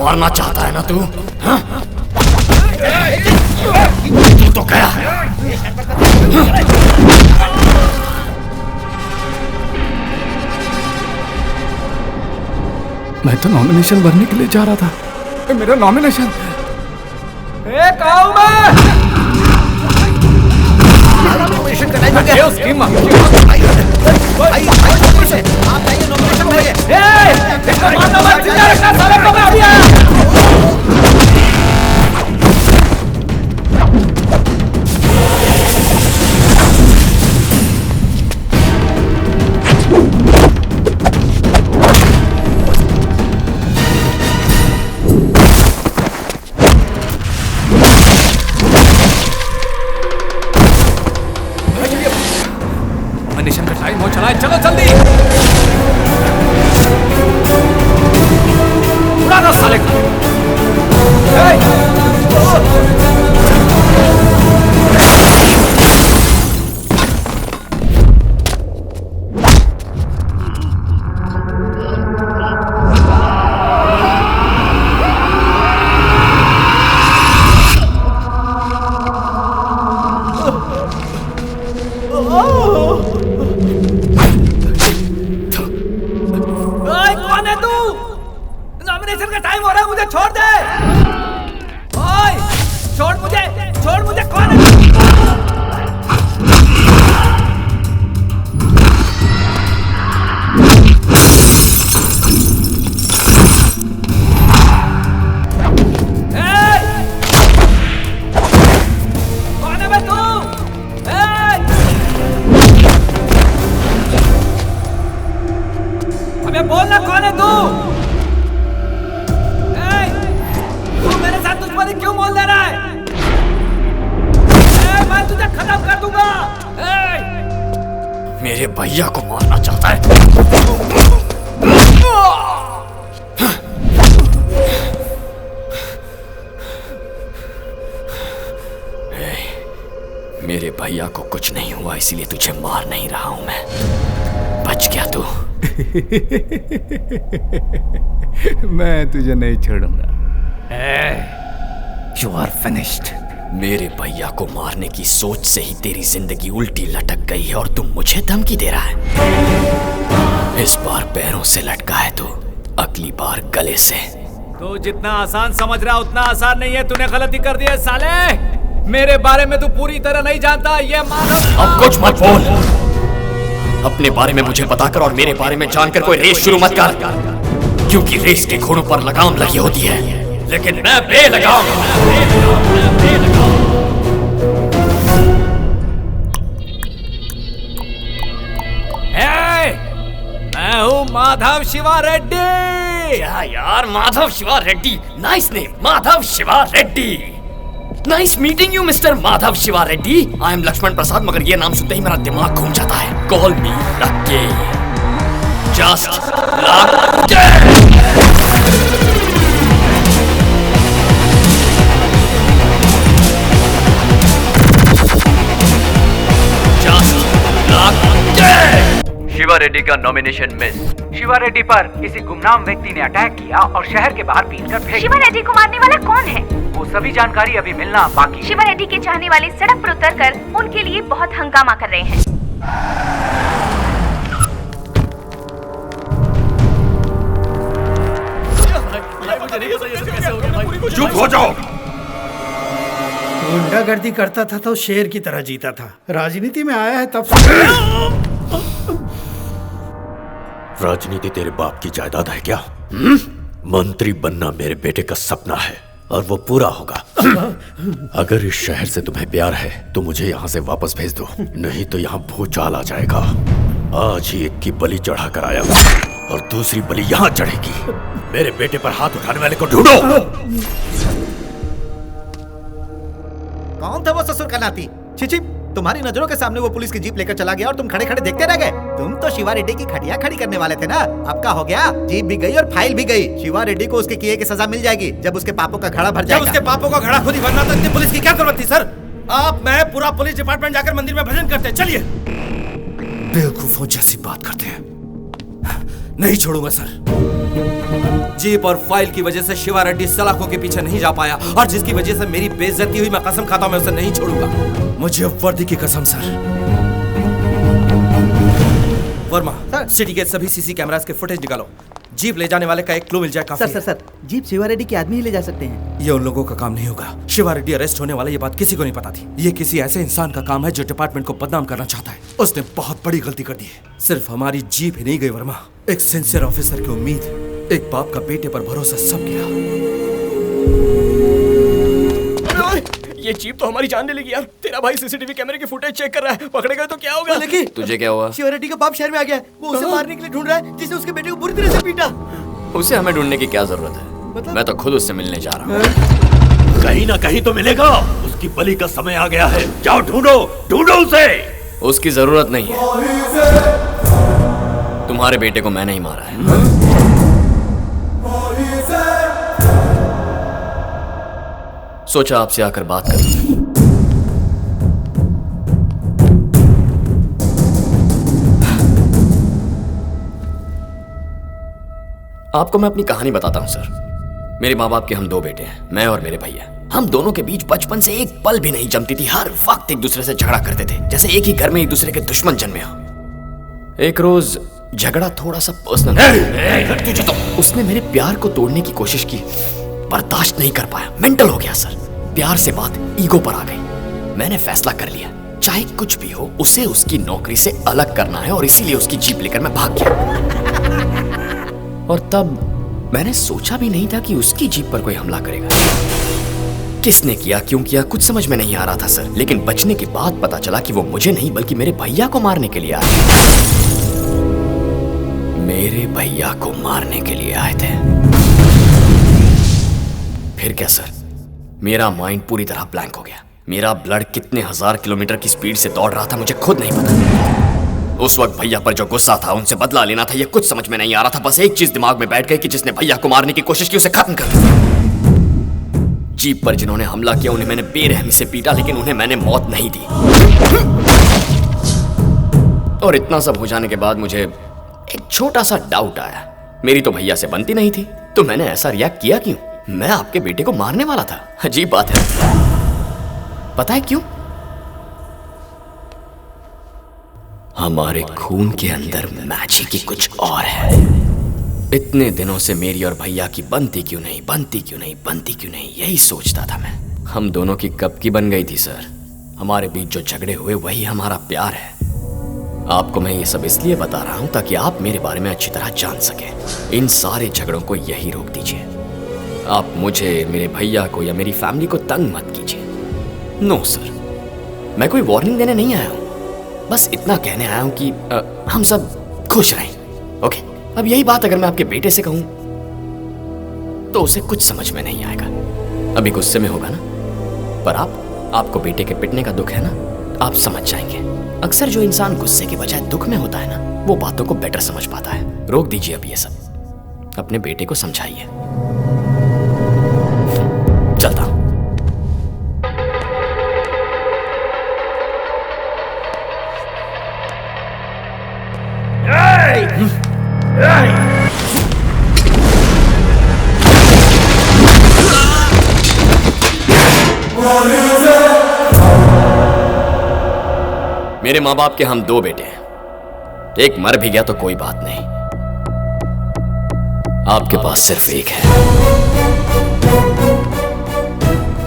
मारना चाहता है ना तू? तू तो गया। मैं तो नॉमिनेशन भरने के लिए जा रहा था। मेरा नॉमिनेशन नॉमिनेशन का टाइम हो चला है, चलो जल्दी उड़ा दो साले को। नॉमिनेशन का टाइम हो रहा है, मुझे छोड़ दे। ओए, छोड़ मुझे, कौन है? कौन है बे तू? अबे बोलना, कौन है तू? क्यों बोल दे रहा है? मैं तुझे खत्म कर दूंगा। मेरे भैया को मारना चाहता है? मेरे भैया को कुछ नहीं हुआ, इसलिए तुझे मार नहीं रहा हूं मैं। बच गया तू। मैं तुझे नहीं छोड़ूंगा। You are finished. मेरे भैया को मारने की सोच से ही तेरी जिंदगी उल्टी लटक गई है और तुम मुझे धमकी दे रहा है। इस बार पैरों से लटका है तू, अगली बार गले से। तो जितना आसान समझ रहा उतना आसान नहीं है। तूने गलती कर दी है साले। मेरे बारे में तू पूरी तरह नहीं जानता। ये मानव अब कुछ मत बोल। अपने बारे में मुझे बताकर और मेरे बारे में जानकर कोई रेस शुरू मत कर, क्योंकि रेस के घोड़ों पर लगाम लगी होती है, लेकिन मैं बेलगाम। मैं हूँ माधव शिवा रेड्डी। क्या यार, Madhav Shiva Reddy? Nice name, Madhav Shiva Reddy. Nice meeting you mister Madhav Shiva Reddy. I am Lakshman Prasad, मगर ये नाम सुनते ही मेरा दिमाग घूम जाता है। कॉल मी लक्की। जस्ट लक्की। शिवा रेड्डी का नॉमिनेशन मिस। शिवा रेड्डी पर किसी गुमनाम व्यक्ति ने अटैक किया और शहर के बाहर पीटकर फेंक। शिवा रेड्डी को मारने वाला कौन है? वो सभी जानकारी अभी मिलना बाकी। शिवा रेड्डी के चाहने वाले सड़क पर उतरकर उनके लिए बहुत हंगामा कर रहे हैं। चुप हो जाओ। गुंडागर्दी करता था तो शेर की तरह जीता था। राजनीति में आया है तब राजनीति तेरे बाप की जायदाद है क्या? मंत्री बनना मेरे बेटे का सपना है और वो पूरा होगा। अगर इस शहर से तुम्हें प्यार है तो मुझे यहाँ से वापस भेज दो, नहीं तो यहाँ भूचाल आ जाएगा। आज ही एक की बलि चढ़ा कर आया और दूसरी बलि यहाँ चढ़ेगी। मेरे बेटे पर हाथ उठाने वाले को ढूंढो। कौन था वो ससुर का नाती? छिछि, तुम्हारी नजरों के सामने वो पुलिस की जीप लेकर चला गया और तुम खड़े खड़े देखते रह गए। तुम तो शिवा रेड्डी की खटिया खड़ी करने वाले थे ना। अब क्या हो गया? जीप भी गई और फाइल भी गई। शिवा रेड्डी को उसके किए की सजा मिल जाएगी जब उसके पापों का घड़ा भर जाएगा। जब उसके पापों का घड़ा खुद ही भरना, तो इतनी पुलिस की क्या जरूरत थी सर? आप मैं पूरा पुलिस डिपार्टमेंट जाकर मंदिर में भजन करते हैं। चलिए। बेवकूफों जैसी बात करते हैं। नहीं छोड़ूंगा सर। जीप और फाइल की वजह से शिवा रेड्डी सलाखों के पीछे नहीं जा पाया, और जिसकी वजह से मेरी बेइज्जती हुई, मैं कसम खाता हूं मैं उसे नहीं छोड़ूंगा। मुझे वर्दी की कसम सर। वर्मा, सिटी के सभी सीसी कैमरास के फुटेज निकालो। जीप ले जाने वाले का एक क्लू मिल जाए काफी है। सर जीप शिवा रेड्डी के आदमी ही ले जा सकते हैं। ये उन लोगों का काम नहीं होगा। शिवा रेड्डी अरेस्ट होने वाला, ये बात किसी को नहीं पता थी। ये किसी ऐसे इंसान का काम है जो डिपार्टमेंट को बदनाम करना चाहता है। उसने बहुत बड़ी गलती कर दी है। सिर्फ हमारी जीप ही नहीं गई वर्मा, एक सिंसियर ऑफिसर की उम्मीद, एक बाप का बेटे पर भरोसा सब गया। ये जीप तो हमारी जान ले लेगी यार। तेरा भाई सीसीटीवी कैमरे की फुटेज चेक कर रहा है, पकड़े गए तो क्या होगा? लेकिन तुझे क्या हुआ? शिवा रेड्डी का बाप शहर में आ गया है। वो उसे मारने के लिए ढूंढ रहा है, जिसने उसके बेटे को बुरी तरह से पीटा। उसे हमें ढूंढने की क्या जरूरत है? मैं तो खुद उससे मिलने जा रहा हूँ। कहीं ना कहीं तो मिलेगा। उसकी बलि का समय आ गया है। जाओ ढूंढो, ढूंढो उसे। उसकी जरूरत नहीं है। तुम्हारे बेटे को मैंने ही मारा है। सोचा आपसे आकर बात करूं। आपको मैं अपनी कहानी बताता हूं सर। मेरे माँ बाप के हम दो बेटे हैं, मैं और मेरे भैया। हम दोनों के बीच बचपन से एक पल भी नहीं जमती थी। हर वक्त एक दूसरे से झगड़ा करते थे, जैसे एक ही घर में एक दूसरे के दुश्मन जन्मे हो। एक रोज झगड़ा थोड़ा सा पर्सनल, तुझे तो उसने मेरे प्यार को तोड़ने की कोशिश की। बर्दाश्त नहीं कर पाया, मेंटल हो गया सर। प्यार से बात ईगो पर आ गई। मैंने फैसला कर लिया, चाहे कुछ भी हो, उसे उसकी नौकरी से अलग करना है, और इसीलिए उसकी जीप लेकर मैं भाग गया। और तब मैंने सोचा भी नहीं था कि उसकी जीप पर कोई हमला करेगा। किसने किया, क्यों किया, कुछ समझ में नहीं आ रहा था सर। लेकिन बचने के बाद पता चला कि वो मुझे नहीं बल्कि मेरे भैया को मारने के लिए आए। मेरे भैया को मारने के लिए आए थे। फिर क्या सर, मेरा माइंड पूरी तरह ब्लैंक हो गया। मेरा ब्लड कितने हजार किलोमीटर की स्पीड से दौड़ रहा था मुझे खुद नहीं पता। उस वक्त भैया पर जो गुस्सा था, उनसे बदला लेना था, ये कुछ समझ में नहीं आ रहा था। बस एक चीज दिमाग में बैठ गई कि जिसने भैया को मारने की कोशिश की उसे खत्म कर दिया। जीप पर जिन्होंने हमला किया उन्हें मैंने बेरहमी से पीटा, लेकिन उन्हें मैंने मौत नहीं दी। और इतना सब हो जाने के बाद मुझे एक छोटा सा डाउट आया। मेरी तो भैया से बनती नहीं थी, तो मैंने ऐसा रिएक्ट किया क्यों? मैं आपके बेटे को मारने वाला था। अजीब बात है। पता है क्यों? हमारे खून के अंदर मैजिक ही कुछ और है। इतने दिनों से मेरी और भैया की बनती क्यों नहीं, बनती क्यों नहीं, बनती क्यों नहीं, यही सोचता था मैं। हम दोनों की कब की बन गई थी सर। हमारे बीच जो झगड़े हुए वही हमारा प्यार है। आपको मैं ये सब इसलिए बता रहा हूं ताकि आप मेरे बारे में अच्छी तरह जान सकें। इन सारे झगड़ों को यही रोक दीजिए। आप मुझे, मेरे भैया को या मेरी फैमिली को तंग मत कीजिए। नो सर, मैं कोई वार्निंग देने नहीं आया हूं, बस इतना कहने आया हूं कि हम सब खुश रहें। ओके, अब यही बात अगर मैं आपके बेटे से कहूं तो उसे कुछ समझ में नहीं आएगा। अभी गुस्से में होगा ना, पर आपको बेटे के पिटने का दुख है ना, आप समझ जाएंगे। अक्सर जो इंसान गुस्से के बजाय दुख में होता है ना, वो बातों को बेटर समझ पाता है। रोक दीजिए अब ये सब, अपने बेटे को समझाइए। चलता हूं। मेरे माँ बाप के हम दो बेटे हैं। एक मर भी गया तो कोई बात नहीं, आपके पास सिर्फ एक है।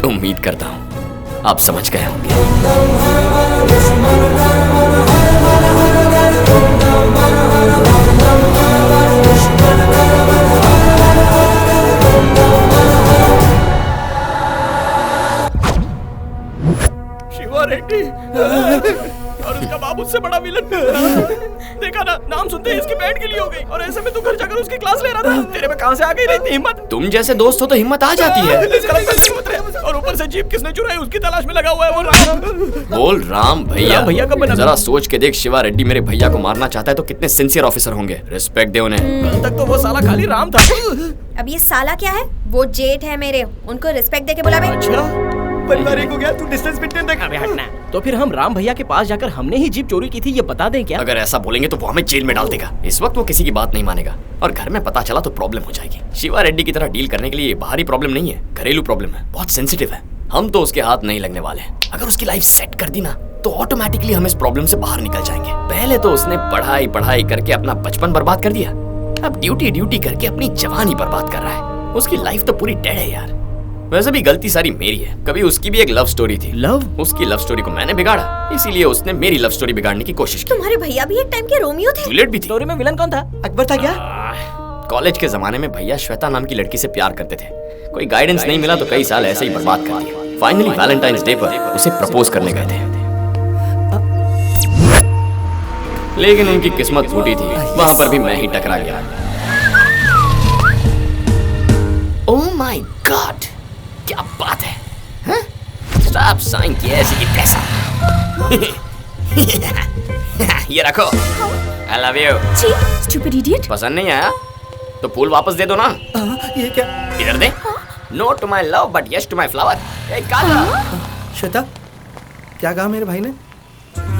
उम्मीद करता हूं आप समझ गए होंगे। शिवा रेड्डी और उसका बाप उससे बड़ा विलन। देखा ना, नाम सुनते ही इसकी बैंड के लिए हो गई, और ऐसे में तू घर जाकर उसकी क्लास ले रहा था। तेरे में कहां से आ गई इतनी हिम्मत? तुम जैसे दोस्त हो तो हिम्मत आ जाती है। इसका लगता है हिम्मत है। और ऊपर से जीप किसने चुराई उसकी तलाश में लगा हुआ है वो राम। बोल राम भैया। भैया कब बना? जरा सोच के देख, शिवा रेड्डी मेरे भैया को मारना चाहता है तो कितने सिंसियर ऑफिसर होंगे। रिस्पेक्ट दे उन्हें। कल तक तो वो साला खाली राम था। अब ये साला क्या है? वो जेठ है मेरे, उनको रिस्पेक्ट देके बुलावे। अच्छा, परिवार एक हो गया, तू डिस्टेंस मेंटेन रख। अबे हटना। तो फिर हम राम भैया के पास जाकर हमने ही जीप चोरी की थी ये बता दें क्या? अगर ऐसा बोलेंगे तो वो हमें जेल में डाल देगा। इस वक्त वो किसी की बात नहीं मानेगा और घर में पता चला तो प्रॉब्लम हो जाएगी। शिवा रेड्डी की तरह डील करने के लिए बाहरी प्रॉब्लम नहीं है, घरेलू प्रॉब्लम है, बहुत सेंसिटिव है। हम तो उसके हाथ नहीं लगने वाले। अगर उसकी लाइफ सेट कर दी ना तो ऑटोमेटिकली हम इस प्रॉब्लम से बाहर निकल जाएंगे। पहले तो उसने पढ़ाई करके अपना बचपन बर्बाद कर दिया, अब ड्यूटी करके अपनी जवानी बर्बाद कर रहा है। उसकी लाइफ तो पूरी डेड है यार। वैसे भी गलती सारी मेरी है। कभी उसकी भी एक लव स्टोरी थी। लव? उसकी लव स्टोरी को मैंने बिगाड़ा, इसीलिए उसने मेरी लव स्टोरी बिगाड़ने की कोशिश की। तुम्हारे भैया भी एक टाइम के रोमियो थे। जूलियट भी थी। स्टोरी में विलन कौन था? अकबर था क्या? कॉलेज के जमाने में भैया श्वेता नाम की लड़की से प्यार करते थे। कोई गाइडेंस नहीं मिला तो कई साल ऐसे ही बर्बाद कर दिए। फाइनली वैलेंटाइंस डे पर उसे प्रपोज करने गए थे, लेकिन उनकी किस्मत फूटी थी। वहां पर भी मैं ही टकरा गया। ओह माय गॉड, क्या बात है? स्टॉप साइन किया ऐसी की तैसा। ये रखो। आई लव यू। छी, स्टूपिड इडियट। पसंद नहीं आया तो फूल वापस दे दो ना। ये क्या? इधर दे। No to my love but yes to my flower. Shweta, क्या कहा मेरे भाई ने?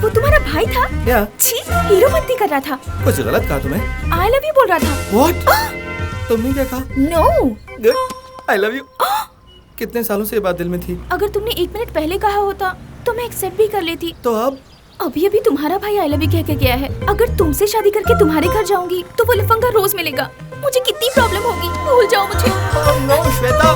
वो तुम्हारा भाई था? क्या? छी, हीरो बनती कर रहा था। कुछ गलत कहा तुम्हें? आई लव यू बोल रहा था। What? तुमने क्या कहा? No. Good, I love you. कितने सालों से ये बात दिल में थी? अगर तुमने 1 मिनट पहले कहा होता तो मैं एक्सेप्ट भी कर लेती। तो अब? अभी तुम्हारा भाई आई लव यू कह के गया है। अगर तुमसे शादी करके तुम्हारे घर जाऊंगी तो वो लिफंगा रोज मिलेगा। मुझे कितनी प्रॉब्लम होगी। भूल जाओ मुझे। नो श्वेता,